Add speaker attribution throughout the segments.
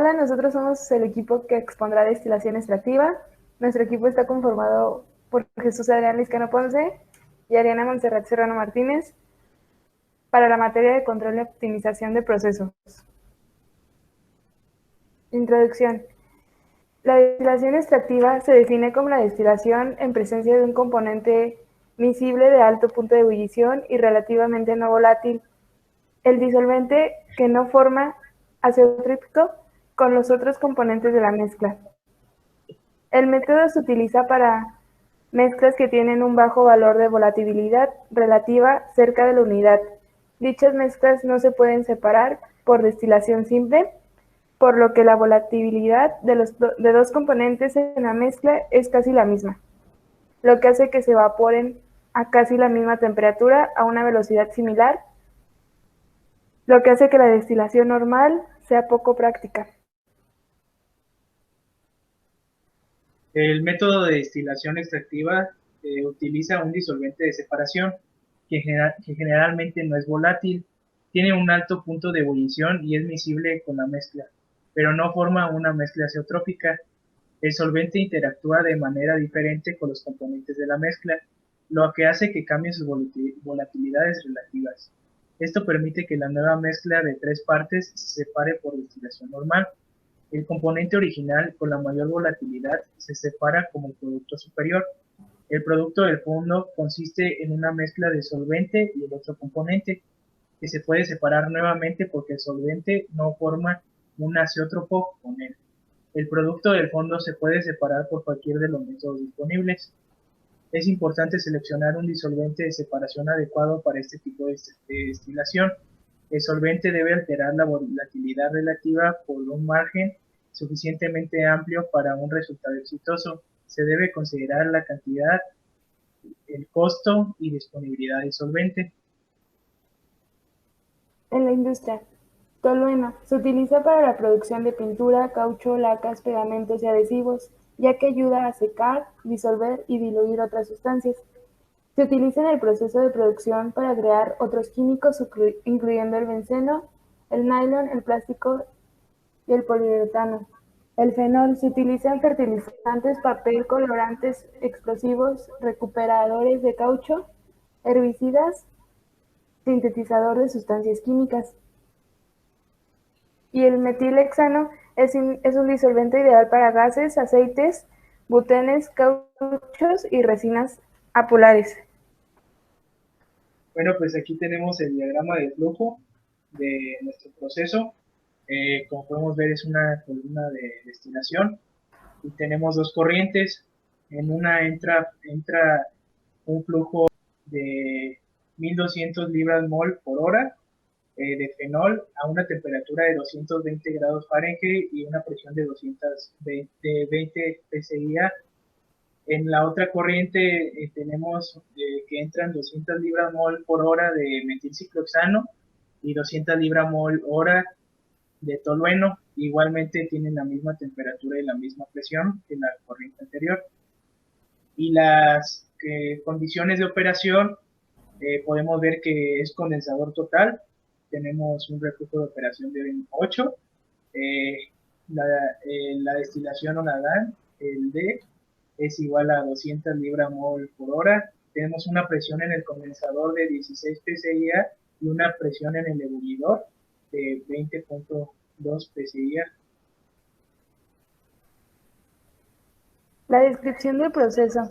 Speaker 1: Hola, nosotros somos el equipo que expondrá destilación extractiva. Nuestro equipo está conformado por Jesús Adrián Lizcano Ponce y Ariana Montserrat Serrano Martínez para la materia de control y optimización de procesos. Introducción. La destilación extractiva se define como la destilación en presencia de un componente miscible de alto punto de ebullición y relativamente no volátil. El disolvente que no forma ácido tríptico con los otros componentes de la mezcla. El método se utiliza para mezclas que tienen un bajo valor de volatilidad relativa cerca de la unidad. Dichas mezclas no se pueden separar por destilación simple, por lo que la volatilidad de dos componentes en la mezcla es casi la misma, lo que hace que se evaporen a casi la misma temperatura a una velocidad similar, lo que hace que la destilación normal sea poco práctica.
Speaker 2: El método de destilación extractiva utiliza un disolvente de separación que generalmente no es volátil, tiene un alto punto de ebullición y es miscible con la mezcla, pero no forma una mezcla azeotrópica. El solvente interactúa de manera diferente con los componentes de la mezcla, lo que hace que cambien sus volatilidades relativas. Esto permite que la nueva mezcla de tres partes se separe por destilación normal. El componente original con la mayor volatilidad se separa como producto superior. El producto del fondo consiste en una mezcla de solvente y el otro componente, que se puede separar nuevamente porque el solvente no forma un azeótropo con él. El producto del fondo se puede separar por cualquier de los métodos disponibles. Es importante seleccionar un disolvente de separación adecuado para este tipo de destilación. El solvente debe alterar la volatilidad relativa por un margen suficientemente amplio para un resultado exitoso. Se debe considerar la cantidad, el costo y disponibilidad del solvente.
Speaker 1: En la industria, tolueno se utiliza para la producción de pintura, caucho, lacas, pegamentos y adhesivos, ya que ayuda a secar, disolver y diluir otras sustancias. Se utiliza en el proceso de producción para crear otros químicos, incluyendo el benceno, el nylon, el plástico y el poliuretano. El fenol se utiliza en fertilizantes, papel, colorantes, explosivos, recuperadores de caucho, herbicidas, sintetizador de sustancias químicas. Y el metilhexano es un disolvente ideal para gases, aceites, butenes, cauchos y resinas apolares.
Speaker 2: Bueno, pues aquí tenemos el diagrama de flujo de nuestro proceso. Como podemos ver, es una columna de destilación y tenemos dos corrientes. En una entra un flujo de 1200 libras mol por hora de fenol a una temperatura de 220 grados Fahrenheit y una presión de 220 psi. En la otra corriente tenemos que entran 200 libras mol por hora de metilciclohexano y 200 libras mol hora de tolueno. Igualmente tienen la misma temperatura y la misma presión que la corriente anterior. Y las condiciones de operación podemos ver que es condensador total. Tenemos un reflujo de operación de 8. Eh, la, la destilación o la DAN, el D, es igual a 200 libras mol por hora. Tenemos una presión en el condensador de 16 psia y una presión en el ebullidor de 20.2 psia.
Speaker 1: La descripción del proceso.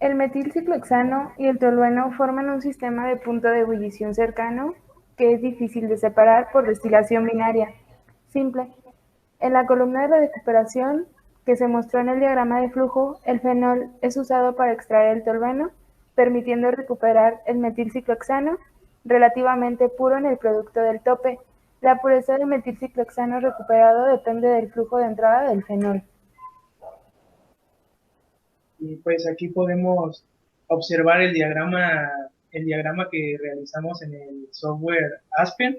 Speaker 1: El metilciclohexano y el tolueno forman un sistema de punto de ebullición cercano que es difícil de separar por destilación binaria simple. En la columna de recuperación que se mostró en el diagrama de flujo, el fenol es usado para extraer el tolueno, permitiendo recuperar el metilciclohexano relativamente puro en el producto del tope. La pureza del metilciclohexano recuperado depende del flujo de entrada del fenol.
Speaker 2: Y pues aquí podemos observar el diagrama que realizamos en el software Aspen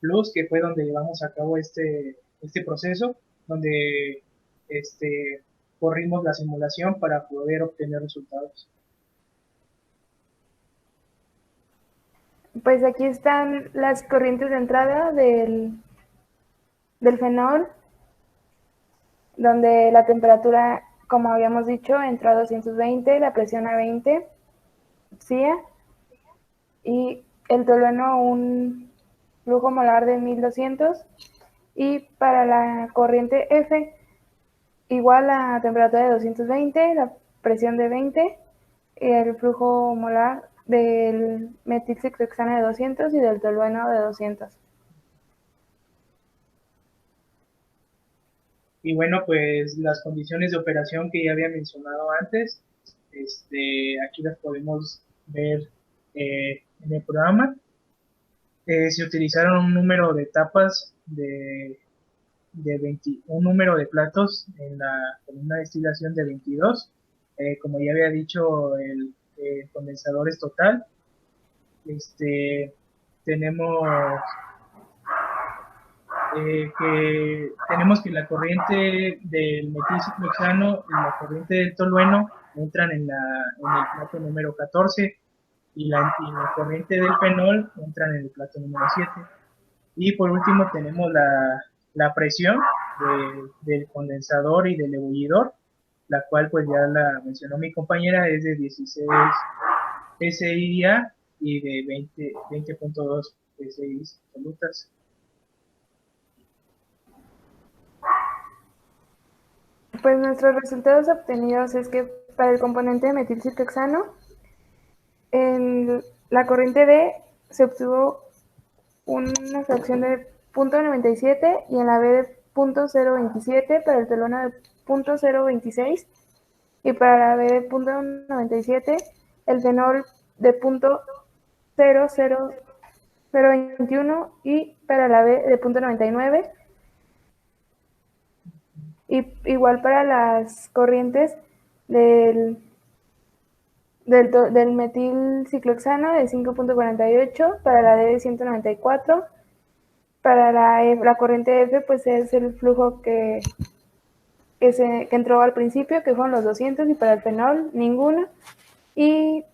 Speaker 2: Plus, que fue donde llevamos a cabo este proceso, donde corrimos la simulación para poder obtener resultados.
Speaker 1: Pues aquí están las corrientes de entrada del fenol, donde la temperatura, como habíamos dicho, entró a 220, la presión a 20 CIA, y el tolueno un flujo molar de 1200, y para la corriente F, igual a temperatura de 220, la presión de 20, y el flujo molar del metilciclohexano de 200 y del tolueno de 200.
Speaker 2: Y bueno, pues las condiciones de operación que ya había mencionado antes, aquí las podemos ver en el programa. Se utilizaron un número de etapas de 20, un número de platos con una destilación de 22. Como ya había dicho, el condensador es total. Tenemos tenemos que la corriente del metilciclohexano y la corriente del tolueno entran en el plato número 14 y la corriente del fenol entran en el plato número 7. Y por último tenemos la presión del condensador y del ebullidor, la cual pues ya la mencionó mi compañera, es de 16 PSI y de 20.2 PSI absolutas.
Speaker 1: Pues nuestros resultados obtenidos es que para el componente de metilciclohexano, en la corriente D se obtuvo una fracción de 0.97 y en la B de 0.027, para el tolueno de 0.026 y para la B de 0.97, el fenol de 0.00021 y para la B de 0.99. Y igual para las corrientes del metilciclohexano de 5.48, para la D de 194, para la corriente F, pues es el flujo que entró al principio, que fueron los 200, y para el fenol ninguno, y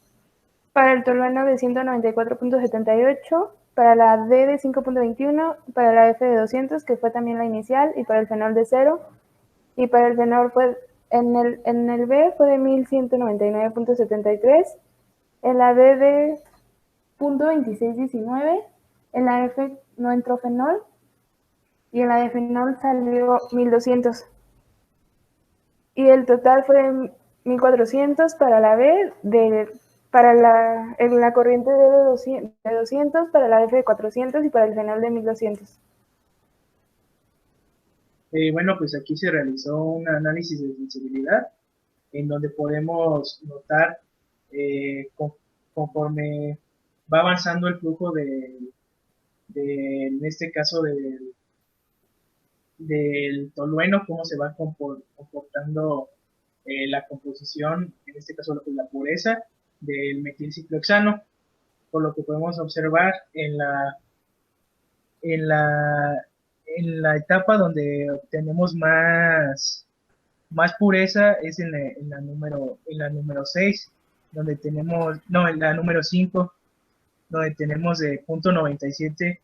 Speaker 1: para el tolueno de 194.78, para la D de 5.21, para la F de 200, que fue también la inicial, y para el fenol de 0, y para el fenol fue en el B fue de 1199.73, en la D de 0.2619, en la F no entró fenol y en la de fenol salió 1200. Y el total fue de 1400 para la B, para la corriente D de 200, para la F de 400 y para el fenol de 1200.
Speaker 2: Bueno, pues aquí se realizó un análisis de sensibilidad en donde podemos notar conforme va avanzando el flujo en este caso del tolueno, cómo se va comportando la composición, en este caso la pureza del metilciclohexano, por lo que podemos observar en la, en la etapa donde obtenemos más pureza es en la número 6, donde tenemos, no, en la número 5, donde tenemos de 0.97,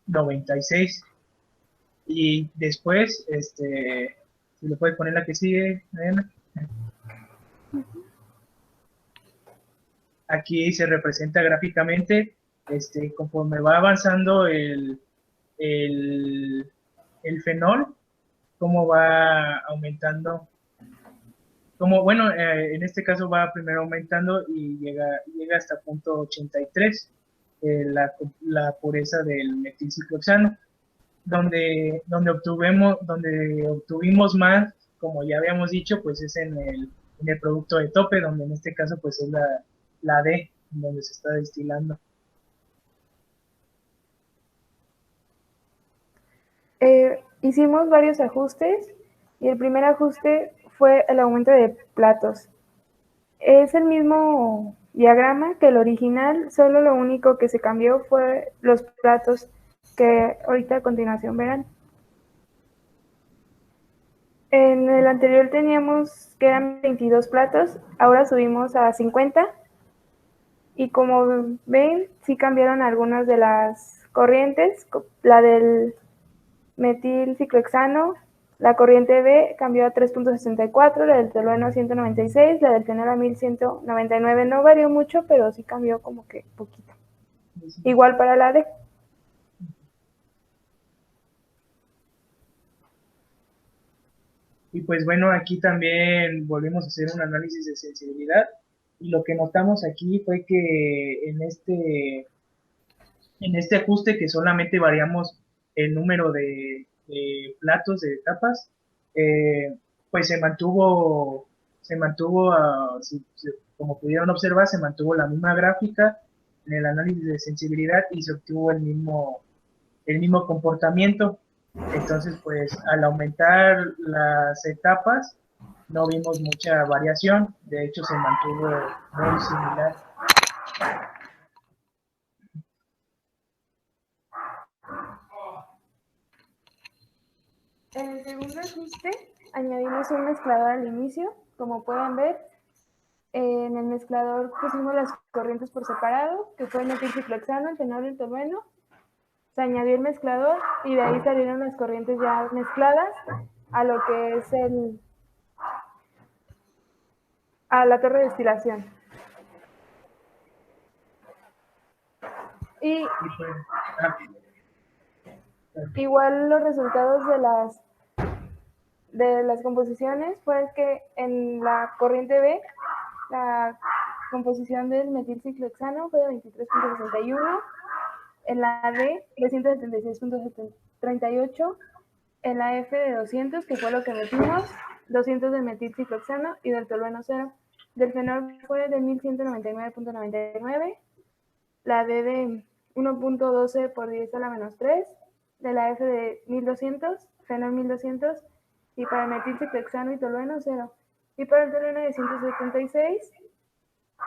Speaker 2: 96. Y después, si le puedes poner la que sigue, Diana. Aquí se representa gráficamente, conforme va avanzando el, el fenol, cómo va aumentando, bueno, en este caso va primero aumentando y llega hasta 0.83, la pureza del metilciclohexano, donde obtuvimos más, como ya habíamos dicho, pues es en el producto de tope, donde en este caso pues es la D, donde se está destilando.
Speaker 1: Hicimos varios ajustes y el primer ajuste fue el aumento de platos. Es el mismo diagrama que el original, solo lo único que se cambió fue los platos que ahorita a continuación verán. En el anterior teníamos que eran 22 platos, ahora subimos a 50 y como ven, sí cambiaron algunas de las corrientes, la del metilciclohexano, la corriente B cambió a 3.64, la del tolueno a 196, la del fenol a 1199. No varió mucho, pero sí cambió como que poquito. Igual para la D.
Speaker 2: Y pues bueno, aquí también volvimos a hacer un análisis de sensibilidad y lo que notamos aquí fue que en este ajuste que solamente variamos el número de platos, de etapas, eh, pues como pudieron observar, se mantuvo la misma gráfica en el análisis de sensibilidad y se obtuvo el mismo comportamiento. Entonces, pues al aumentar las etapas, no vimos mucha variación, de hecho se mantuvo muy similar.
Speaker 1: En el segundo ajuste añadimos un mezclador al inicio. Como pueden ver, en el mezclador pusimos las corrientes por separado, que fue el metilciclohexano, el fenol y el tolueno. Se añadió el mezclador y de ahí salieron las corrientes ya mezcladas a lo que es a la torre de destilación. Y
Speaker 2: pues,
Speaker 1: igual los resultados de las composiciones fue que en la corriente B la composición del metilciclohexano fue de 23.61, en la D de 176.38, en la F de 200, que fue lo que metimos, 200 de metilciclohexano y del tolueno 0. Del fenol fue de 1199.99, la D de 1.12 por 10 a la menos 3, de la F de 1200, fenol 1200, y para el metilciclohexano y tolueno 0. Y para el tolueno de 176,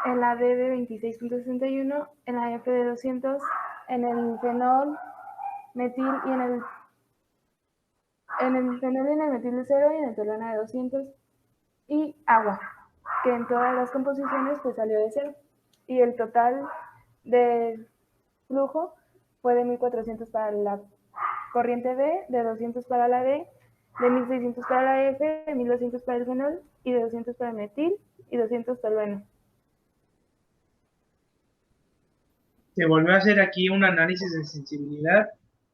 Speaker 1: en la D de 26.61, en la F de 200, en el fenol, metil y en el fenol y en el metil de 0 y en el tolueno de 200, y agua, que en todas las composiciones pues salió de 0. Y el total del flujo fue de 1400 para la corriente B, de 200 para la D, de 1600 para la F, de 1200 para el fenol y de 200 para el metil y 200 tolueno.
Speaker 2: Se volvió a hacer aquí un análisis de sensibilidad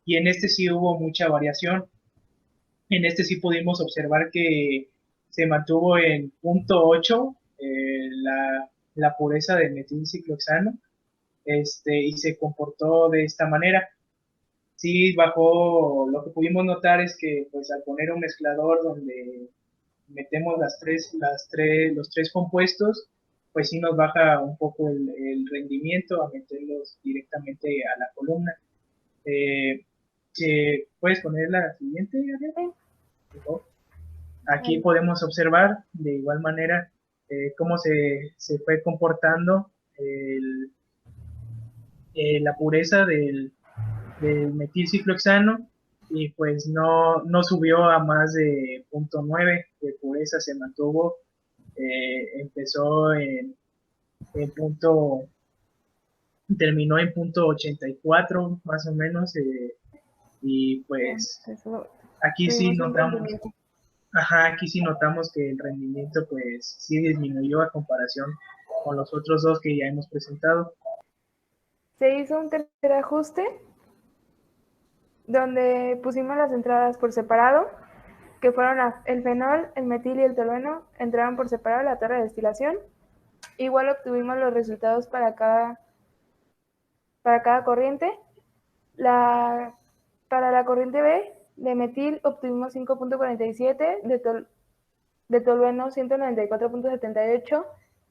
Speaker 2: y en este sí hubo mucha variación. En este sí pudimos observar que se mantuvo en punto 8 la pureza del metilciclohexano y se comportó de esta manera. Sí bajó, lo que pudimos notar es que pues al poner un mezclador donde metemos los tres compuestos, pues sí nos baja un poco el rendimiento a meterlos directamente a la columna. Eh, ¿Puedes poner la siguiente, Ariel? Por favor. Aquí podemos observar de igual manera cómo se fue comportando la pureza del metilciclohexano y pues no subió a más de 0.9 de pureza, se mantuvo, empezó en punto, terminó en punto 84 más o menos, y pues aquí sí notamos, aquí sí notamos que el rendimiento pues sí disminuyó a comparación con los otros dos que ya hemos presentado.
Speaker 1: Se hizo un tercer ajuste donde pusimos las entradas por separado, que fueron el fenol, el metil y el tolueno, entraron por separado a la torre de destilación. Igual obtuvimos los resultados para cada corriente. Para la corriente B, de metil obtuvimos 5.47, de tolueno 194.78,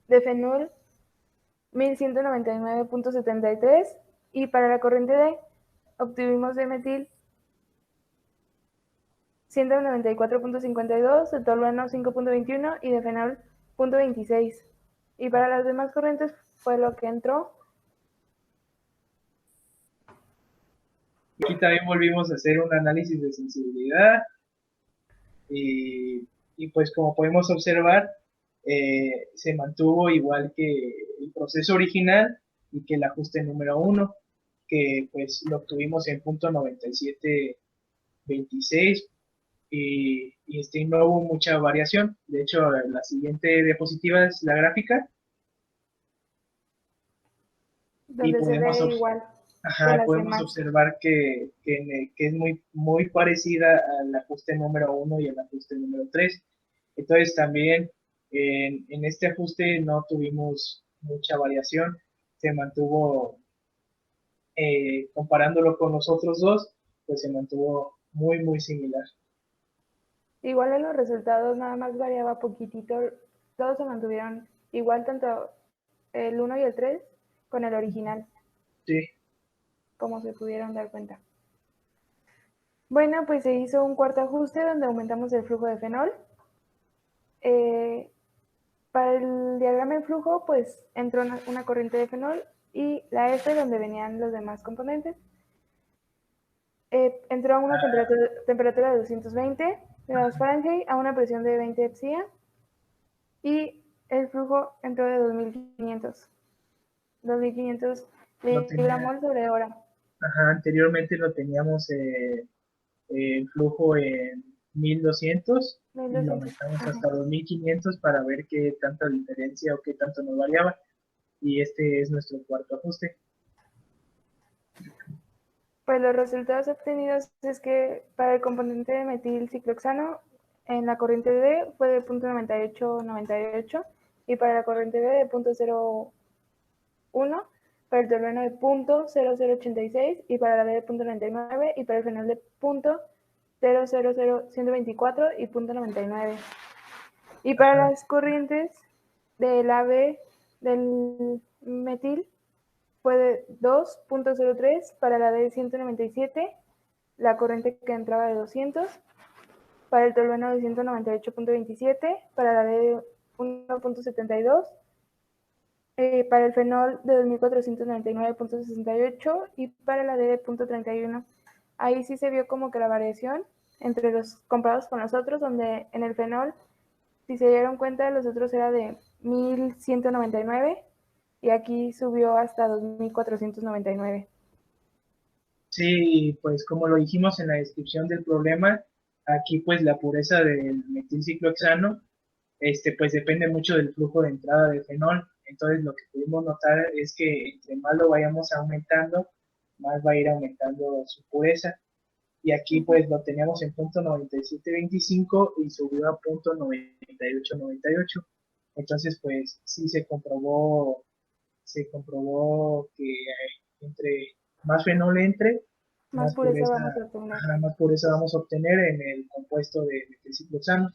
Speaker 1: de fenol 1199.73, y para la corriente D obtuvimos de metil 194.52, de tolueno 5.21 y de fenol 0.26. Y para las demás corrientes fue lo que entró.
Speaker 2: Aquí también volvimos a hacer un análisis de sensibilidad y pues como podemos observar, se mantuvo igual que el proceso original y que el ajuste número 1, que pues lo obtuvimos en punto 97 26 y no hubo mucha variación. De hecho, la siguiente diapositiva es la gráfica y
Speaker 1: donde se ve igual que las
Speaker 2: podemos
Speaker 1: demás.
Speaker 2: observar que es muy parecida al ajuste número 1 y al ajuste número 3. Entonces también en este ajuste no tuvimos mucha variación, se mantuvo, comparándolo con los otros dos, pues se mantuvo muy similar.
Speaker 1: Igual en los resultados nada más variaba poquitito, todos se mantuvieron igual, tanto el 1 y el 3 con el original,
Speaker 2: Sí,
Speaker 1: como se pudieron dar cuenta. Bueno, pues se hizo un cuarto ajuste donde aumentamos el flujo de fenol. Eh, para el diagrama en flujo, pues entró una corriente de fenol y la F donde venían los demás componentes. Entró a una temperatura de 220 grados Fahrenheit a una presión de 20 psia y el flujo entró de 2500
Speaker 2: lo tenía,
Speaker 1: mol sobre hora.
Speaker 2: anteriormente lo teníamos flujo en 1200 y lo
Speaker 1: 1200.
Speaker 2: aumentamos
Speaker 1: Ajá.
Speaker 2: hasta 2500 para ver qué tanta diferencia o qué tanto nos variaba. Y este es nuestro cuarto ajuste.
Speaker 1: Pues los resultados obtenidos es que para el componente de metilciclohexano en la corriente D fue de 0.9898 y para la corriente B de 0.01, para el tolueno de 0.0086 y para la B de 0.99 y para el fenol de 0.000124 y 0.99. Y para
Speaker 2: Ajá.
Speaker 1: las corrientes del AB del metil fue de 2.03 para la de 197, la corriente que entraba de 200, para el tolueno de 198.27, para la de 1.72, para el fenol de 2499.68 y para la D de 0.31. Ahí sí se vio como que la variación entre los comparados con los otros, donde en el fenol, si se dieron cuenta, los otros era de 1199 y aquí subió hasta 2499.
Speaker 2: Sí, pues como lo dijimos en la descripción del problema, aquí pues la pureza del metilciclohexano pues depende mucho del flujo de entrada de fenol. Entonces lo que pudimos notar es que entre más lo vayamos aumentando, más va a ir aumentando su pureza. Y aquí pues lo teníamos en punto 9725 y subió a punto 9898. Entonces pues sí se comprobó que entre más fenol entre,
Speaker 1: Más pureza vamos a obtener.
Speaker 2: más pureza vamos a obtener en el compuesto de metilciclohexano.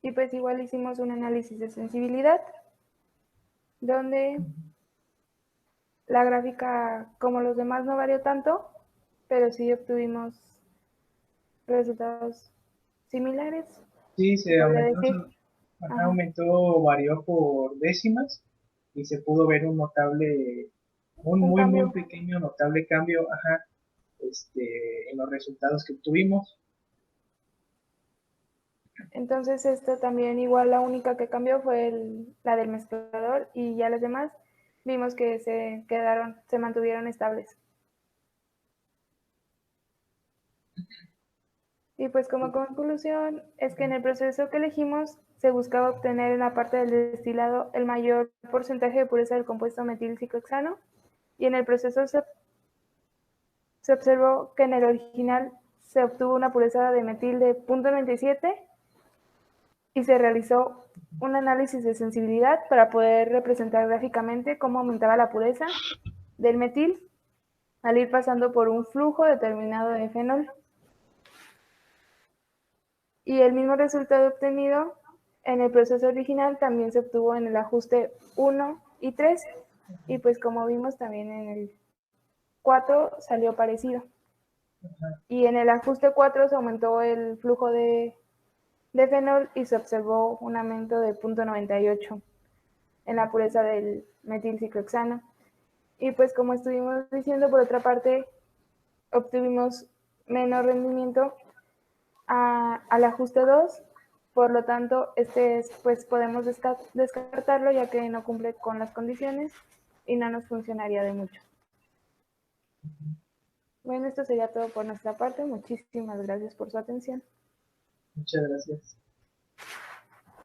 Speaker 1: Y pues igual hicimos un análisis de sensibilidad, donde la gráfica, como los demás, no varió tanto, pero sí obtuvimos resultados similares,
Speaker 2: Sí,
Speaker 1: se
Speaker 2: se
Speaker 1: podría
Speaker 2: aumentó,
Speaker 1: decir. Ajá.
Speaker 2: varió por décimas y se pudo ver un notable, un
Speaker 1: Un
Speaker 2: muy
Speaker 1: cambio.
Speaker 2: pequeño, notable cambio, en los resultados que obtuvimos.
Speaker 1: Entonces esto también igual la única que cambió fue la del mezclador y ya las demás vimos que se mantuvieron estables. Y pues como conclusión es que en el proceso que elegimos se buscaba obtener en la parte del destilado el mayor porcentaje de pureza del compuesto metilciclohexano y en el proceso se observó que en el original se obtuvo una pureza de metil de 0.97 y se realizó un análisis de sensibilidad para poder representar gráficamente cómo aumentaba la pureza del metil al ir pasando por un flujo determinado de fenol. Y el mismo resultado obtenido en el proceso original también se obtuvo en el ajuste 1 y 3 y pues como vimos también en el 4 salió parecido. Y en el ajuste 4 se aumentó el flujo de fenol y se observó un aumento de 0.98 en la pureza del metilciclohexano. Y pues como estuvimos diciendo, por otra parte, obtuvimos menor rendimiento al ajuste 2, por lo tanto, pues podemos descartarlo ya que no cumple con las condiciones y no nos funcionaría de mucho. Bueno, esto sería todo por nuestra parte. Muchísimas gracias por su atención.
Speaker 2: Muchas gracias.